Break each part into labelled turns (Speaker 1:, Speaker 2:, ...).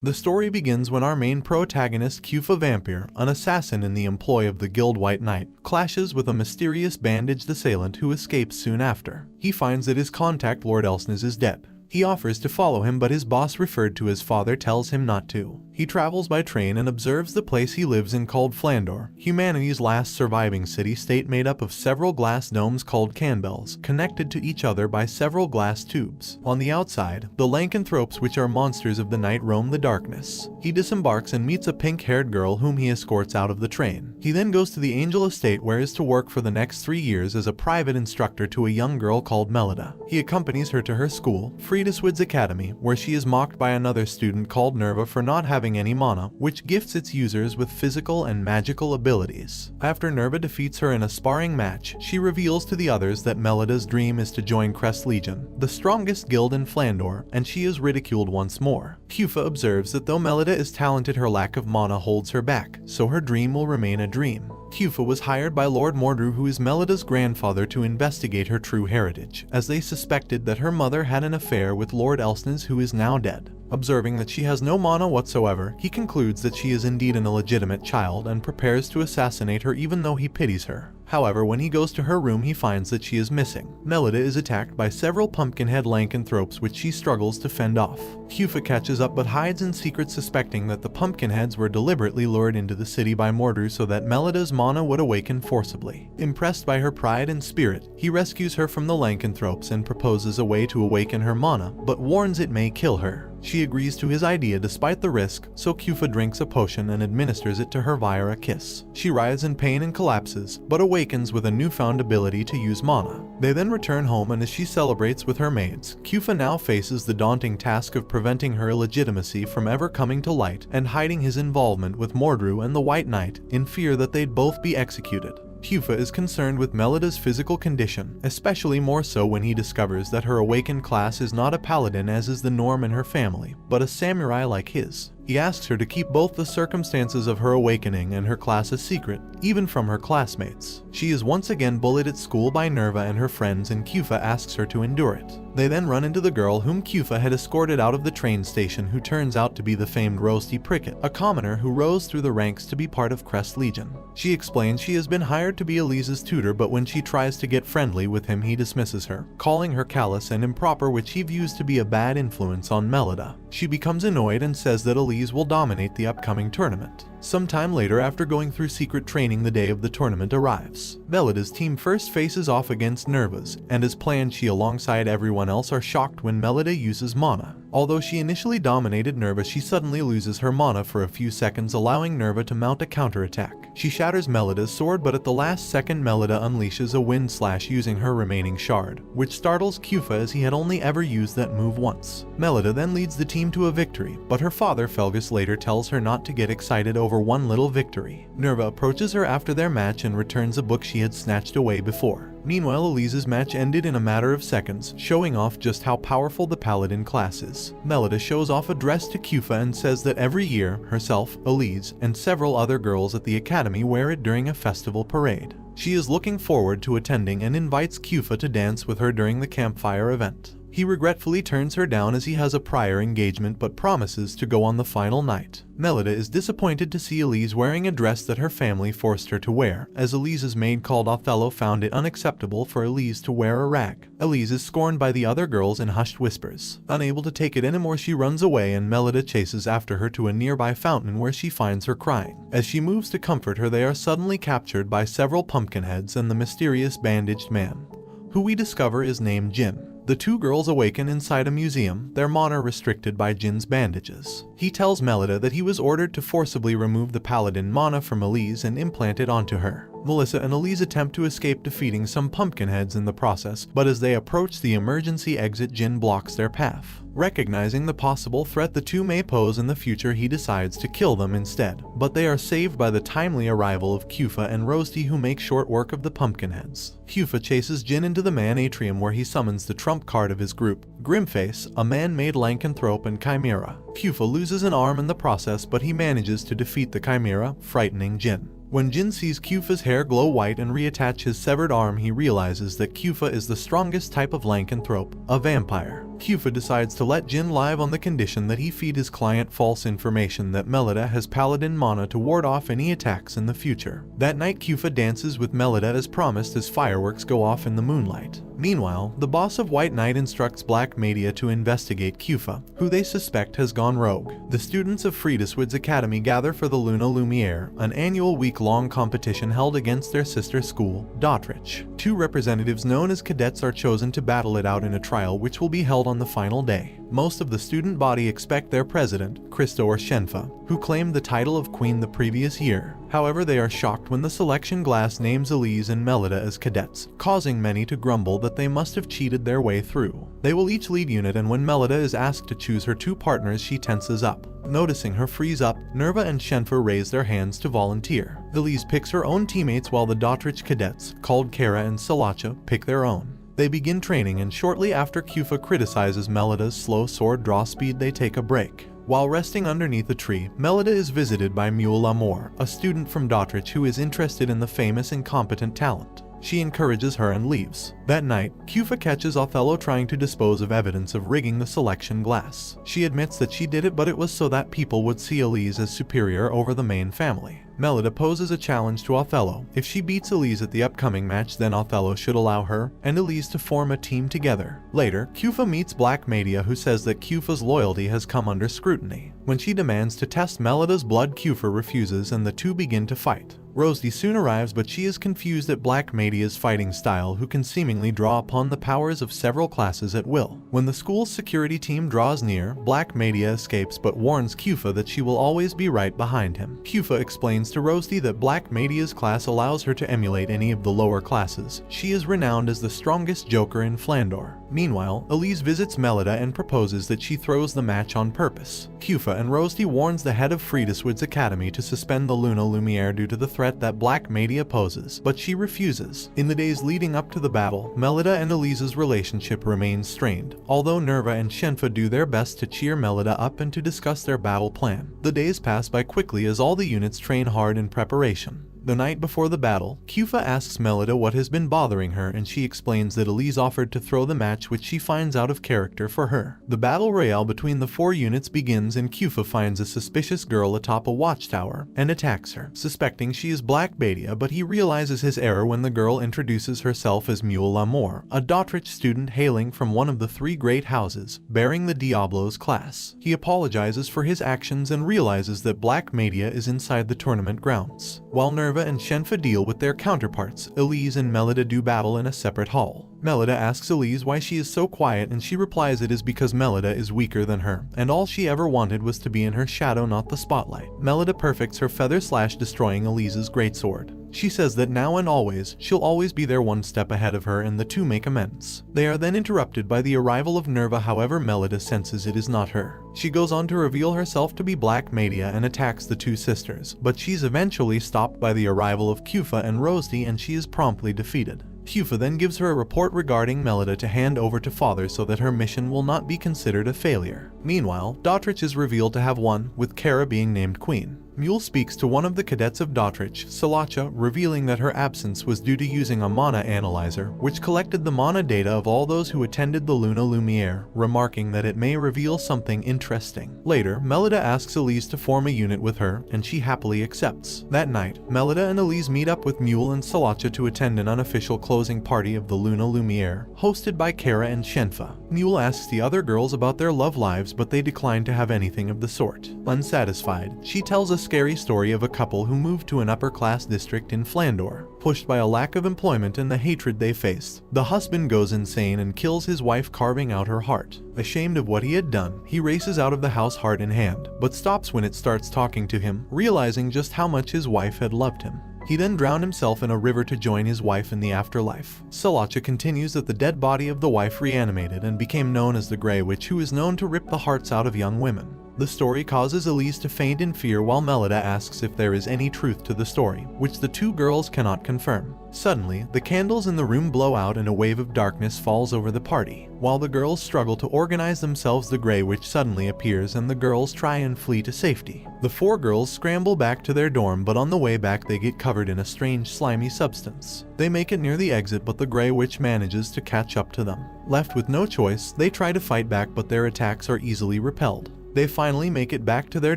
Speaker 1: The story begins when our main protagonist Kufa Vampir, an assassin in the employ of the Guild White Knight, clashes with a mysterious bandaged assailant who escapes soon after. He finds that his contact Lord Elsnes is dead. He offers to follow him, but his boss, referred to as father, tells him not to. He travels by train and observes the place he lives in called Flandor, humanity's last surviving city-state made up of several glass domes called canbells, connected to each other by several glass tubes. On the outside, the lycanthropes, which are monsters of the night, roam the darkness. He disembarks and meets a pink-haired girl whom he escorts out of the train. He then goes to the Angel Estate, where he is to work for the next 3 years as a private instructor to a young girl called Melida. He accompanies her to her school, Friedeswood's Academy, where she is mocked by another student called Nerva for not having any mana, which gifts its users with physical and magical abilities. After Nerva defeats her in a sparring match, she reveals to the others that Melida's dream is to join Crest Legion, the strongest guild in Flandor, and she is ridiculed once more. Kufa observes that though Melida is talented, her lack of mana holds her back, so her dream will remain a dream. Kufa was hired by Lord Mordru, who is Melida's grandfather, to investigate her true heritage, as they suspected that her mother had an affair with Lord Elsnes, who is now dead. Observing that she has no mana whatsoever, he concludes that she is indeed an illegitimate child and prepares to assassinate her, even though he pities her. However, when he goes to her room, he finds that she is missing. Melida is attacked by several pumpkinhead lycanthropes, which she struggles to fend off. Kufa catches up but hides in secret, suspecting that the pumpkinheads were deliberately lured into the city by Mordru so that Melida's mana would awaken forcibly. Impressed by her pride and spirit, he rescues her from the lycanthropes and proposes a way to awaken her mana, but warns it may kill her. She agrees to his idea despite the risk, so Kufa drinks a potion and administers it to her via a kiss. She writhes in pain and collapses, but awakens with a newfound ability to use mana. They then return home, and as she celebrates with her maids, Kufa now faces the daunting task of preventing her illegitimacy from ever coming to light and hiding his involvement with Mordru and the White Knight, in fear that they'd both be executed. Kufa is concerned with Melida's physical condition, especially more so when he discovers that her awakened class is not a paladin as is the norm in her family, but a samurai like his. He asks her to keep both the circumstances of her awakening and her class a secret, even from her classmates. She is once again bullied at school by Nerva and her friends, and Kufa asks her to endure it. They then run into the girl whom Kufa had escorted out of the train station, who turns out to be the famed Roasty Prickett, a commoner who rose through the ranks to be part of Crest Legion. She explains she has been hired to be Elise's tutor, but when she tries to get friendly with him, he dismisses her, calling her callous and improper, which he views to be a bad influence on Melida. She becomes annoyed and says that Elise will dominate the upcoming tournament. Sometime later, after going through secret training, the day of the tournament arrives. Melida's team first faces off against Nerva's, and as planned, she alongside everyone else are shocked when Melida uses mana. Although she initially dominated Nerva, she suddenly loses her mana for a few seconds, allowing Nerva to mount a counterattack. She shatters Melida's sword, but at the last second Melida unleashes a wind slash using her remaining shard, which startles Kufa as he had only ever used that move once. Melida then leads the team to a victory, but her father Felgus later tells her not to get excited over one little victory. Nerva approaches her after their match and returns a book she had snatched away before. Meanwhile, Elise's match ended in a matter of seconds, showing off just how powerful the paladin class is. Melida shows off a dress to Kufa and says that every year, herself, Elise, and several other girls at the academy wear it during a festival parade. She is looking forward to attending and invites Kufa to dance with her during the campfire event. He regretfully turns her down as he has a prior engagement, but promises to go on the final night. Melida is disappointed to see Elise wearing a dress that her family forced her to wear, as Elise's maid called Othello found it unacceptable for Elise to wear a rag. Elise is scorned by the other girls in hushed whispers. Unable to take it anymore, she runs away, and Melida chases after her to a nearby fountain where she finds her crying. As she moves to comfort her, they are suddenly captured by several pumpkinheads and the mysterious bandaged man, who we discover is named Jin. The two girls awaken inside a museum, their mana restricted by Jin's bandages. He tells Melida that he was ordered to forcibly remove the paladin mana from Elise and implant it onto her. Melissa and Elise attempt to escape, defeating some pumpkinheads in the process, but as they approach the emergency exit, Jin blocks their path. Recognizing the possible threat the two may pose in the future, he decides to kill them instead, but they are saved by the timely arrival of Kufa and Roasty, who make short work of the pumpkinheads. Kufa chases Jin into the man atrium, where he summons the trump card of his group, Grimface, a man-made lycanthrope and chimera. Kufa loses an arm in the process, but he manages to defeat the chimera, frightening Jin. When Jin sees Kufa's hair glow white and reattach his severed arm, he realizes that Kufa is the strongest type of lycanthrope, a vampire. Kufa decides to let Jin live on the condition that he feed his client false information that Melida has paladin mana to ward off any attacks in the future. That night, Kufa dances with Melida as promised as fireworks go off in the moonlight. Meanwhile, the boss of White Knight instructs Black Media to investigate Kufa, who they suspect has gone rogue. The students of Friediswood's Academy gather for the Luna Lumiere, an annual week-long competition held against their sister school, Dotrich. 2 representatives known as cadets are chosen to battle it out in a trial which will be held on the final day. Most of the student body expect their president, Christo or Shenfa, who claimed the title of queen the previous year. However, they are shocked when the selection glass names Elise and Melida as cadets, causing many to grumble that they must have cheated their way through. They will each lead unit, and when Melida is asked to choose her 2 partners, she tenses up. Noticing her freeze up, Nerva and Shenfa raise their hands to volunteer. Elise picks her own teammates while the Dotrich cadets, called Kara and Salacha, pick their own. They begin training, and shortly after Kufa criticizes Melida's slow sword draw speed, they take a break. While resting underneath a tree, Melida is visited by Mule Amour, a student from Dotrich who is interested in the famous and competent talent. She encourages her and leaves. That night, Kufa catches Othello trying to dispose of evidence of rigging the selection glass. She admits that she did it, but it was so that people would see Elise as superior over the main family. Melida poses a challenge to Othello. If she beats Elise at the upcoming match, then Othello should allow her and Elise to form a team together. Later, Kufa meets Black Media, who says that Kufa's loyalty has come under scrutiny. When she demands to test Melida's blood, Kufa refuses and the 2 begin to fight. Rosie soon arrives, but she is confused at Black Media's fighting style, who can seemingly draw upon the powers of several classes at will. When the school's security team draws near, Black Media escapes but warns Kufa that she will always be right behind him. Kufa explains to Rosie that Black Media's class allows her to emulate any of the lower classes. She is renowned as the strongest joker in Flandor. Meanwhile, Elise visits Melida and proposes that she throws the match on purpose. Kufa and Rosie warns the head of Friediswood's Academy to suspend the Luna Lumiere due to the threat that Black Media poses, but she refuses. In the days leading up to the battle, Melida and Elise's relationship remains strained, although Nerva and Shenfa do their best to cheer Melida up and to discuss their battle plan. The days pass by quickly as all the units train hard in preparation. The night before the battle, Kufa asks Melida what has been bothering her, and she explains that Elise offered to throw the match, which she finds out of character for her. The battle royale between the 4 units begins, and Kufa finds a suspicious girl atop a watchtower and attacks her, suspecting she is Black Media, but he realizes his error when the girl introduces herself as Mule Amour, a Dotrich student hailing from one of the 3 great houses, bearing the Diablos class. He apologizes for his actions and realizes that Black Media is inside the tournament grounds. While Nerva and Shenfa deal with their counterparts, Elise and Melida do battle in a separate hall. Melida asks Elise why she is so quiet, and she replies it is because Melida is weaker than her, and all she ever wanted was to be in her shadow, not the spotlight. Melida perfects her feather slash, destroying Elise's greatsword. She says that now and always, she'll always be there one step ahead of her, and the 2 make amends. They are then interrupted by the arrival of Nerva, however Melida senses it is not her. She goes on to reveal herself to be Black Media and attacks the 2 sisters, but she's eventually stopped by the arrival of Kufa and Rosie, and she is promptly defeated. Kufa then gives her a report regarding Melida to hand over to Father so that her mission will not be considered a failure. Meanwhile, Dotrich is revealed to have won, with Kara being named queen. Mule speaks to one of the cadets of Dotrich, Salacha, revealing that her absence was due to using a mana analyzer, which collected the mana data of all those who attended the Luna Lumiere, remarking that it may reveal something interesting. Later, Melida asks Elise to form a unit with her, and she happily accepts. That night, Melida and Elise meet up with Mule and Salacha to attend an unofficial closing party of the Luna Lumiere, hosted by Kara and Shenfa. Mule asks the other girls about their love lives, but they decline to have anything of the sort. Unsatisfied, she tells a scary story of a couple who moved to an upper-class district in Flandor, pushed by a lack of employment and the hatred they faced. The husband goes insane and kills his wife, carving out her heart. Ashamed of what he had done, he races out of the house heart in hand, but stops when it starts talking to him, realizing just how much his wife had loved him. He then drowned himself in a river to join his wife in the afterlife. Salacha continues that the dead body of the wife reanimated and became known as the Grey Witch, who is known to rip the hearts out of young women. The story causes Elise to faint in fear while Melida asks if there is any truth to the story, which the two girls cannot confirm. Suddenly, the candles in the room blow out and a wave of darkness falls over the party. While the girls struggle to organize themselves, the Grey Witch suddenly appears and the girls try and flee to safety. The four girls scramble back to their dorm, but on the way back they get covered in a strange slimy substance. They make it near the exit, but the Grey Witch manages to catch up to them. Left with no choice, they try to fight back, but their attacks are easily repelled. They finally make it back to their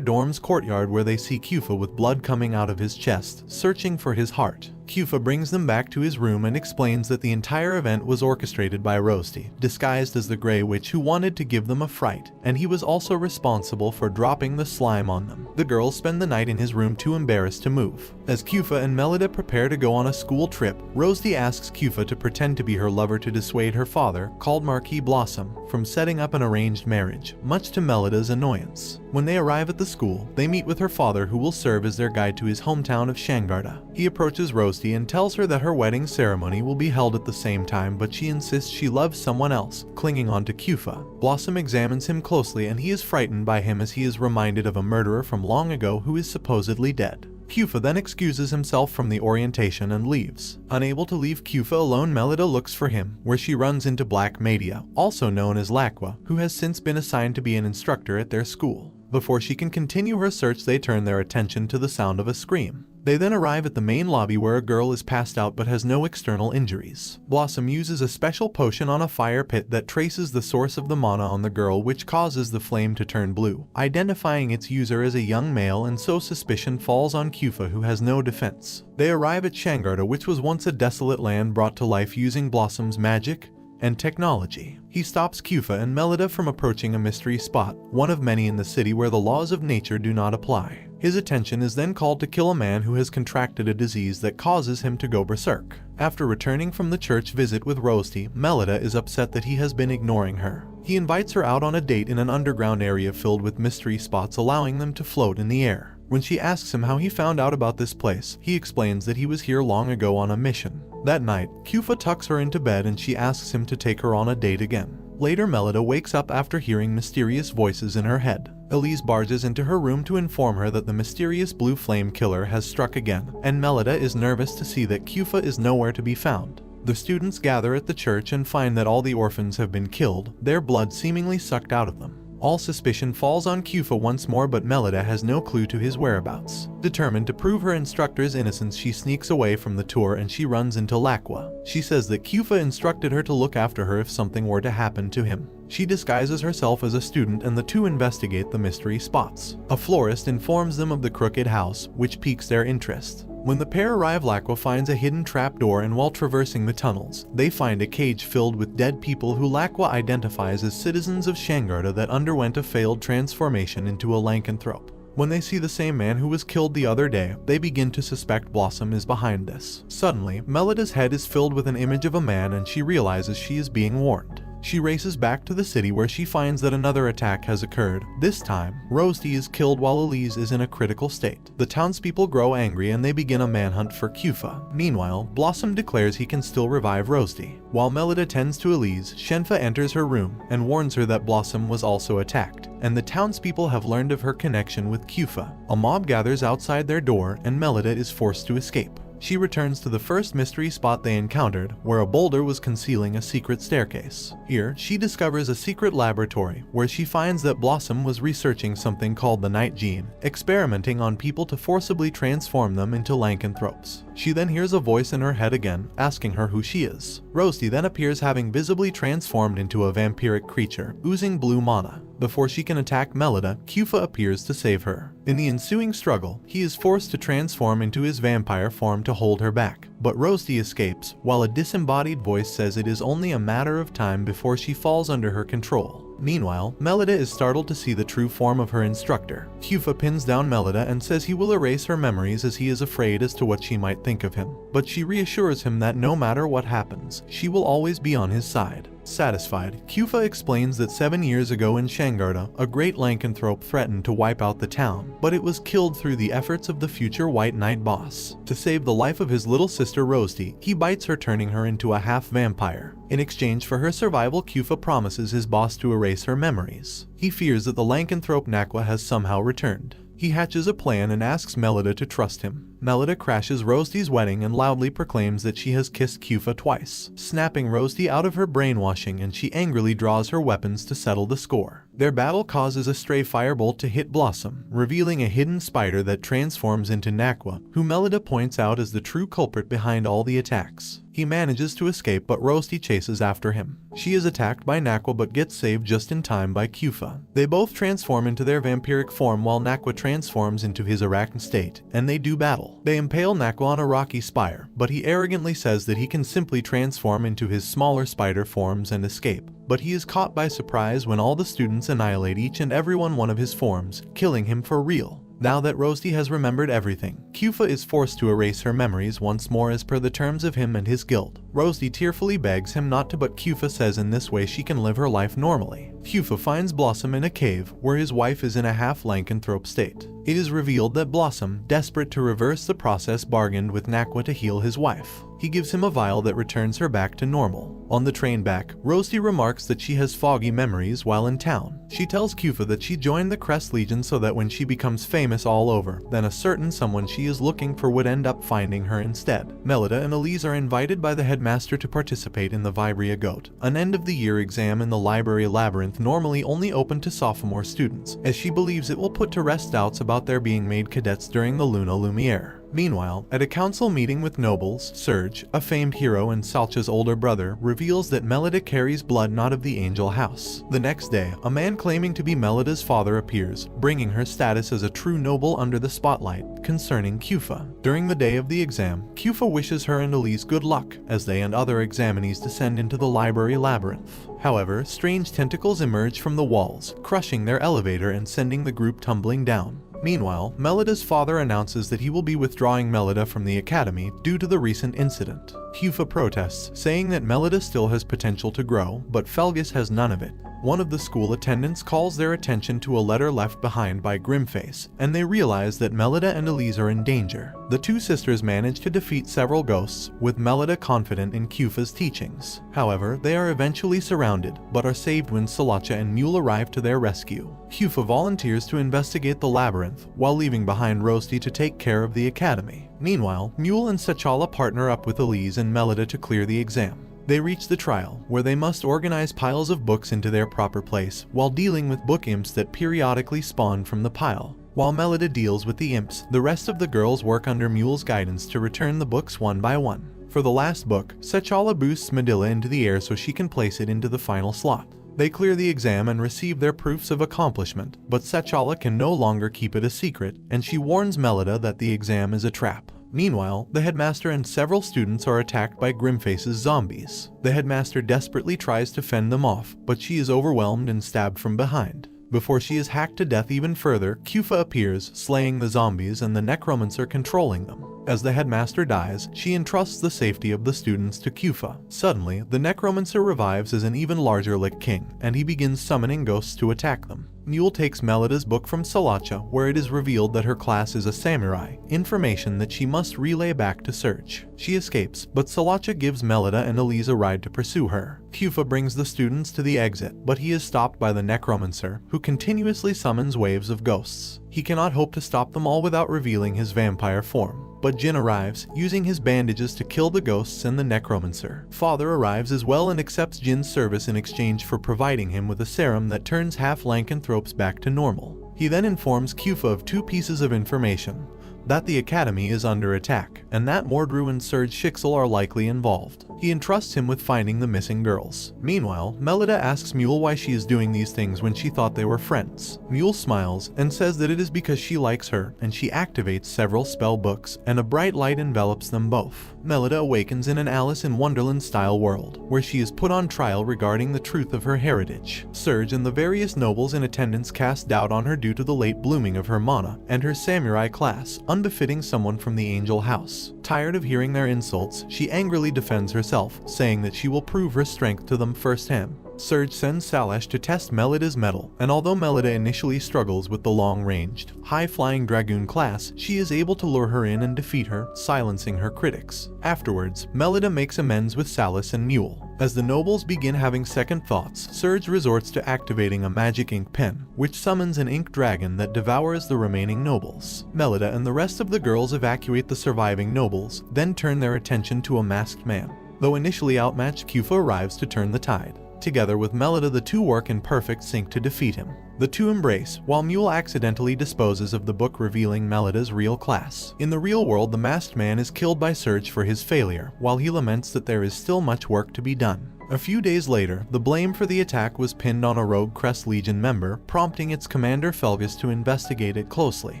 Speaker 1: dorm's courtyard, where they see Kufa with blood coming out of his chest, searching for his heart. Kufa brings them back to his room and explains that the entire event was orchestrated by Rosti, disguised as the Grey Witch, who wanted to give them a fright, and he was also responsible for dropping the slime on them. The girls spend the night in his room, too embarrassed to move. As Kufa and Melida prepare to go on a school trip, Rosti asks Kufa to pretend to be her lover to dissuade her father, called Marquis Blossom, from setting up an arranged marriage, much to Melida's annoyance. When they arrive at the school, they meet with her father, who will serve as their guide to his hometown of Shangarda. He approaches Rosti and tells her that her wedding ceremony will be held at the same time, but she insists she loves someone else, clinging on to Kufa. Blossom examines him closely and he is frightened by him as he is reminded of a murderer from long ago who is supposedly dead. Kufa then excuses himself from the orientation and leaves. Unable to leave Kufa alone, Melida looks for him, where she runs into Black Media, also known as Laqua, who has since been assigned to be an instructor at their school. Before she can continue her search, they turn their attention to the sound of a scream. They then arrive at the main lobby, where a girl is passed out but has no external injuries. Blossom uses a special potion on a fire pit that traces the source of the mana on the girl, which causes the flame to turn blue, identifying its user as a young male, and so suspicion falls on Kufa, who has no defense. They arrive at Shangarda, which was once a desolate land brought to life using Blossom's magic and technology. He stops Kufa and Melida from approaching a mystery spot, one of many in the city where the laws of nature do not apply. His attention is then called to kill a man who has contracted a disease that causes him to go berserk. After returning from the church visit with Rosti, Melida is upset that he has been ignoring her. He invites her out on a date in an underground area filled with mystery spots, allowing them to float in the air. When she asks him how he found out about this place, he explains that he was here long ago on a mission. That night, Kufa tucks her into bed and she asks him to take her on a date again. Later, Melida wakes up after hearing mysterious voices in her head. Elise barges into her room to inform her that the mysterious blue flame killer has struck again, and Melida is nervous to see that Kufa is nowhere to be found. The students gather at the church and find that all the orphans have been killed, their blood seemingly sucked out of them. All suspicion falls on Kufa once more, but Melida has no clue to his whereabouts. Determined to prove her instructor's innocence, she sneaks away from the tour and she runs into Laqua. She says that Kufa instructed her to look after her if something were to happen to him. She disguises herself as a student and the two investigate the mystery spots. A florist informs them of the crooked house, which piques their interest. When the pair arrive, Laqua finds a hidden trapdoor, and while traversing the tunnels, they find a cage filled with dead people who Laqua identifies as citizens of Shangarda that underwent a failed transformation into a lycanthrope. When they see the same man who was killed the other day, they begin to suspect Blossom is behind this. Suddenly, Melida's head is filled with an image of a man and she realizes she is being warned. She races back to the city, where she finds that another attack has occurred. This time, Rosti is killed while Elise is in a critical state. The townspeople grow angry and they begin a manhunt for Kufa. Meanwhile, Blossom declares he can still revive Rosti. While Melida tends to Elise, Shenfa enters her room and warns her that Blossom was also attacked, and the townspeople have learned of her connection with Kufa. A mob gathers outside their door and Melida is forced to escape. She returns to the first mystery spot they encountered, where a boulder was concealing a secret staircase. Here, she discovers a secret laboratory, where she finds that Blossom was researching something called the Night Gene, experimenting on people to forcibly transform them into lycanthropes. She then hears a voice in her head again, asking her who she is. Rosti then appears, having visibly transformed into a vampiric creature, oozing blue mana. Before she can attack Melida, Kufa appears to save her. In the ensuing struggle, he is forced to transform into his vampire form to hold her back, but Rosti escapes, while a disembodied voice says it is only a matter of time before she falls under her control. Meanwhile, Melida is startled to see the true form of her instructor. Kufa pins down Melida and says he will erase her memories as he is afraid as to what she might think of him, but she reassures him that no matter what happens, she will always be on his side. Satisfied, Kufa explains that 7 years ago in Shangarda, a great lycanthrope threatened to wipe out the town, but it was killed through the efforts of the future White Knight boss. To save the life of his little sister Rosti, he bites her, turning her into a half-vampire. In exchange for her survival, Kufa promises his boss to erase her memories. He fears that the lycanthrope Nakwa has somehow returned. He hatches a plan and asks Melida to trust him. Melida crashes Rosty's wedding and loudly proclaims that she has kissed Kufa twice, snapping Rosty out of her brainwashing, and she angrily draws her weapons to settle the score. Their battle causes a stray firebolt to hit Blossom, revealing a hidden spider that transforms into Nakwa, who Melida points out as the true culprit behind all the attacks. He manages to escape, but Rosty chases after him. She is attacked by Nakwa but gets saved just in time by Kufa. They both transform into their vampiric form while Nakwa transforms into his arachnid state, and they do battle. They impale Nakwa on a rocky spire, but he arrogantly says that he can simply transform into his smaller spider forms and escape. But he is caught by surprise when all the students annihilate each and every one of his forms, killing him for real. Now that Rosty has remembered everything, Kufa is forced to erase her memories once more as per the terms of him and his guild. Rosty tearfully begs him not to, but Kufa says in this way she can live her life normally. Kufa finds Blossom in a cave where his wife is in a half-lycanthrope state. It is revealed that Blossom, desperate to reverse the process, bargained with Nakwa to heal his wife. He gives him a vial that returns her back to normal. On the train back, Rosty remarks that she has foggy memories while in town. She tells Kufa that she joined the Crest Legion so that when she becomes famous all over, then a certain someone she is looking for would end up finding her instead. Melida and Elise are invited by the headmaster to participate in the Vibria Goat, an end-of-the-year exam in the library labyrinth normally only open to sophomore students, as she believes it will put to rest doubts about their being made cadets during the Luna Lumiere. Meanwhile, at a council meeting with nobles, Serge, a famed hero and Salcha's older brother, reveals that Melida carries blood not of the Angel House. The next day, a man claiming to be Melida's father appears, bringing her status as a true noble under the spotlight, concerning Kufa. During the day of the exam, Kufa wishes her and Elise good luck, as they and other examinees descend into the library labyrinth. However, strange tentacles emerge from the walls, crushing their elevator and sending the group tumbling down. Meanwhile, Melida's father announces that he will be withdrawing Melida from the academy due to the recent incident. Kufa protests, saying that Melida still has potential to grow, but Felgus has none of it. One of the school attendants calls their attention to a letter left behind by Grimface, and they realize that Melida and Elise are in danger. The two sisters manage to defeat several ghosts, with Melida confident in Kufa's teachings. However, they are eventually surrounded, but are saved when Salacha and Mule arrive to their rescue. Kufa volunteers to investigate the labyrinth, while leaving behind Rosty to take care of the academy. Meanwhile, Mule and Sechala partner up with Elise and Melida to clear the exam. They reach the trial, where they must organize piles of books into their proper place, while dealing with book imps that periodically spawn from the pile. While Melida deals with the imps, the rest of the girls work under Mule's guidance to return the books one by one. For the last book, Sechala boosts Medilla into the air so she can place it into the final slot. They clear the exam and receive their proofs of accomplishment, but Sechala can no longer keep it a secret, and she warns Melida that the exam is a trap. Meanwhile, the headmaster and several students are attacked by Grimface's zombies. The headmaster desperately tries to fend them off, but she is overwhelmed and stabbed from behind. Before she is hacked to death even further, Kufa appears, slaying the zombies and the necromancer controlling them. As the headmaster dies, she entrusts the safety of the students to Kufa. Suddenly, the necromancer revives as an even larger Lich King, and he begins summoning ghosts to attack them. Mule takes Melida's book from Salacha, where it is revealed that her class is a samurai, information that she must relay back to Serge. She escapes, but Salacha gives Melida and Elise a ride to pursue her. Kufa brings the students to the exit, but he is stopped by the necromancer, who continuously summons waves of ghosts. He cannot hope to stop them all without revealing his vampire form. But Jin arrives, using his bandages to kill the ghosts and the necromancer. Father arrives as well and accepts Jin's service in exchange for providing him with a serum that turns half-lycanthropes back to normal. He then informs Kufa of two pieces of information: that the academy is under attack, and that Mordru and Serge Shixel are likely involved. He entrusts him with finding the missing girls. Meanwhile, Melida asks Mule why she is doing these things when she thought they were friends. Mule smiles and says that it is because she likes her, and she activates several spell books, and a bright light envelops them both. Melida awakens in an Alice in Wonderland-style world, where she is put on trial regarding the truth of her heritage. Serge and the various nobles in attendance cast doubt on her due to the late blooming of her mana, and her samurai class, unbefitting someone from the Angel House. Tired of hearing their insults, she angrily defends herself, saying that she will prove her strength to them firsthand. Serge sends Salash to test Melida's mettle, and although Melida initially struggles with the long-ranged, high-flying Dragoon class, she is able to lure her in and defeat her, silencing her critics. Afterwards, Melida makes amends with Salas and Mule. As the nobles begin having second thoughts, Serge resorts to activating a magic ink pen, which summons an ink dragon that devours the remaining nobles. Melida and the rest of the girls evacuate the surviving nobles, then turn their attention to a masked man. Though initially outmatched, Kufa arrives to turn the tide. Together with Melida, the two work in perfect sync to defeat him. The two embrace, while Mule accidentally disposes of the book revealing Melida's real class. In the real world, the masked man is killed by Serge for his failure, while he laments that there is still much work to be done. A few days later, the blame for the attack was pinned on a rogue Crest Legion member, prompting its commander Felgus to investigate it closely.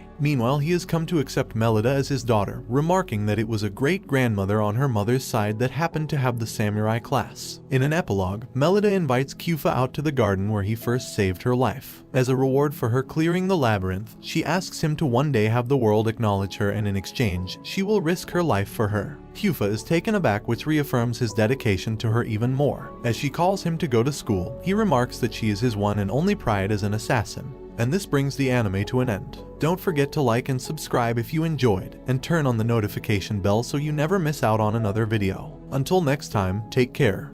Speaker 1: Meanwhile, he has come to accept Melida as his daughter, remarking that it was a great-grandmother on her mother's side that happened to have the samurai class. In an epilogue, Melida invites Kufa out to the garden where he first saved her life. As a reward for her clearing the labyrinth, she asks him to one day have the world acknowledge her, and in exchange, she will risk her life for her. Kufa is taken aback, which reaffirms his dedication to her even more. As she calls him to go to school, he remarks that she is his one and only pride as an assassin. And this brings the anime to an end. Don't forget to like and subscribe if you enjoyed, and turn on the notification bell so you never miss out on another video. Until next time, take care.